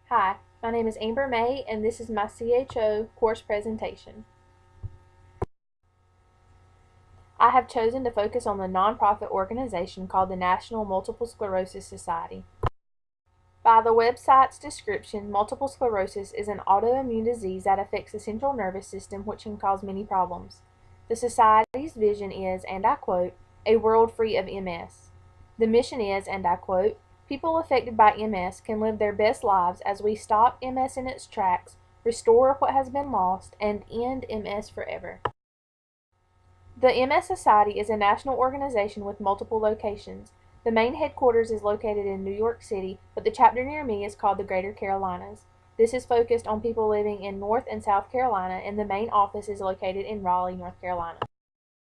Hi, my name is Amber May, and this is my CHO course presentation. I have chosen to focus on the nonprofit organization called the National Multiple Sclerosis Society. By the website's description, multiple sclerosis is an autoimmune disease that affects the central nervous system, which can cause many problems. The Society's vision is, and I quote, "a world free of MS." The mission is, and I quote, "people affected by MS can live their best lives as we stop MS in its tracks, restore what has been lost, and end MS forever." The MS Society is a national organization with multiple locations. The main headquarters is located in New York City, but the chapter near me is called the Greater Carolinas. This is focused on people living in North and South Carolina, and the main office is located in Raleigh, North Carolina.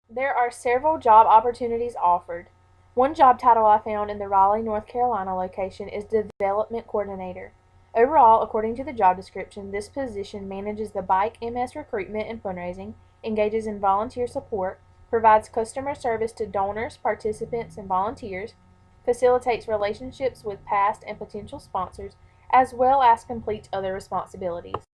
There are several job opportunities offered. One job title I found in the Raleigh, North Carolina location is Development Coordinator. Overall, according to the job description, this position manages the bike MS recruitment and fundraising, engages in volunteer support, provides customer service to donors, participants, and volunteers, facilitates relationships with past and potential sponsors, as well as completes other responsibilities.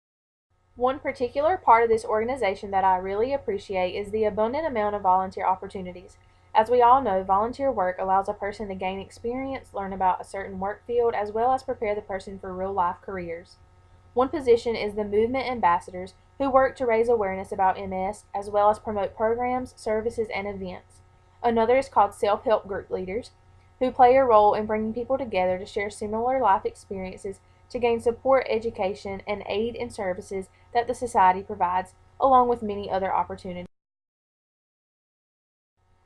One particular part of this organization that I really appreciate is the abundant amount of volunteer opportunities. As we all know, volunteer work allows a person to gain experience, learn about a certain work field, as well as prepare the person for real-life careers. One position is the movement ambassadors, who work to raise awareness about MS, as well as promote programs, services, and events. Another is called self-help group leaders, who play a role in bringing people together to share similar life experiences to gain support, education, and aid and services that the Society provides, along with many other opportunities.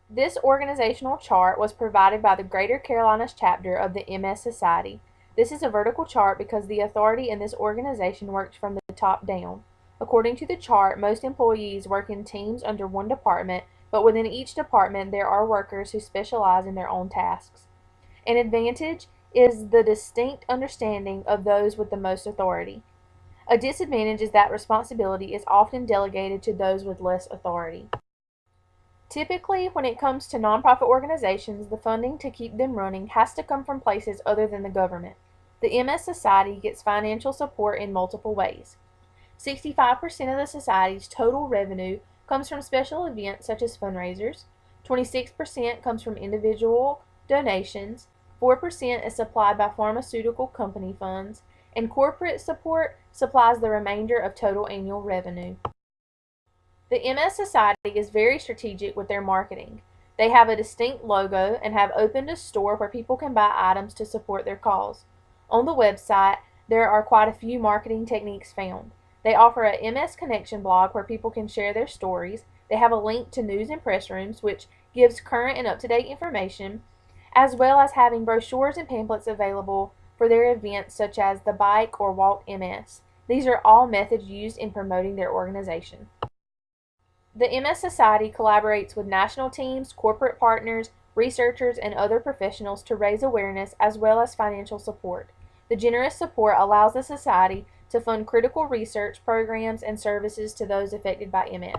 This organizational chart was provided by the Greater Carolinas chapter of the MS Society. This is a vertical chart because the authority in this organization works from the top down. According to the chart, most employees work in teams under one department, but within each department there are workers who specialize in their own tasks. An advantage is the distinct understanding of those with the most authority. A disadvantage is that responsibility is often delegated to those with less authority. Typically, when it comes to nonprofit organizations, the funding to keep them running has to come from places other than the government. The MS Society gets financial support in multiple ways. 65% of the Society's total revenue comes from special events such as fundraisers, 26% comes from individual donations, 4% is supplied by pharmaceutical company funds, and corporate support supplies the remainder of total annual revenue. The MS Society is very strategic with their marketing. They have a distinct logo and have opened a store where people can buy items to support their cause. On the website, there are quite a few marketing techniques found. They offer a MS Connection blog where people can share their stories. They have a link to news and press rooms, which gives current and up-to-date information, as well as having brochures and pamphlets available for their events such as the Bike or Walk MS. These are all methods used in promoting their organization. The MS Society collaborates with national teams, corporate partners, researchers, and other professionals to raise awareness as well as financial support. The generous support allows the Society to fund critical research programs and services to those affected by MS.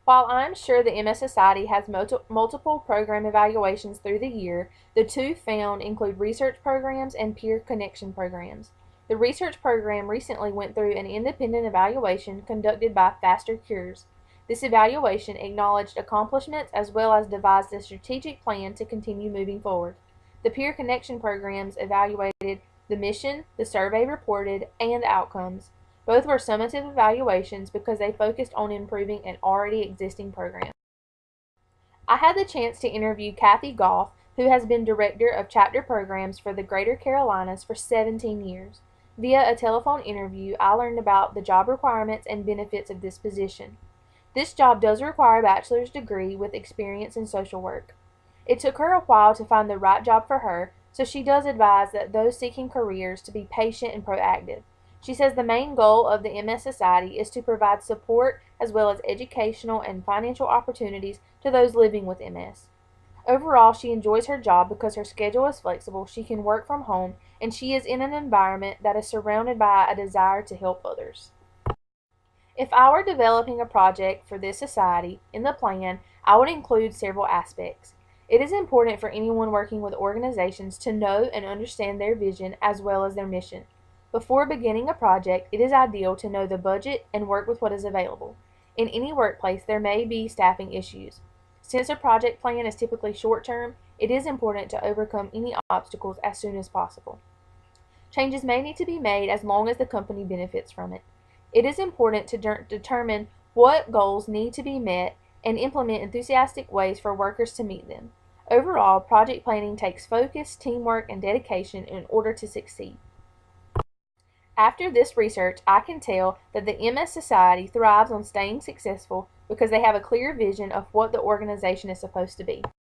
While I'm sure the MS Society has multiple program evaluations through the year, the two found include research programs and peer connection programs. The research program recently went through an independent evaluation conducted by Faster Cures. This evaluation acknowledged accomplishments as well as devised a strategic plan to continue moving forward. The peer connection programs evaluated the mission, the survey reported, and outcomes. Both were summative evaluations because they focused on improving an already existing program. I had the chance to interview Kathy Goff, who has been Director of Chapter Programs for the Greater Carolinas for 17 years. Via a telephone interview, I learned about the job requirements and benefits of this position. This job does require a bachelor's degree with experience in social work. It took her a while to find the right job for her, so she does advise that those seeking careers to be patient and proactive. She says the main goal of the MS Society is to provide support as well as educational and financial opportunities to those living with MS. Overall, she enjoys her job because her schedule is flexible, she can work from home, and she is in an environment that is surrounded by a desire to help others. If I were developing a project for this society, in the plan, I would include several aspects. It is important for anyone working with organizations to know and understand their vision as well as their mission. Before beginning a project, it is ideal to know the budget and work with what is available. In any workplace, there may be staffing issues. Since a project plan is typically short-term, it is important to overcome any obstacles as soon as possible. Changes may need to be made as long as the company benefits from it. It is important to determine what goals need to be met and implement enthusiastic ways for workers to meet them. Overall, project planning takes focus, teamwork, and dedication in order to succeed. After this research, I can tell that the MS Society thrives on staying successful because they have a clear vision of what the organization is supposed to be.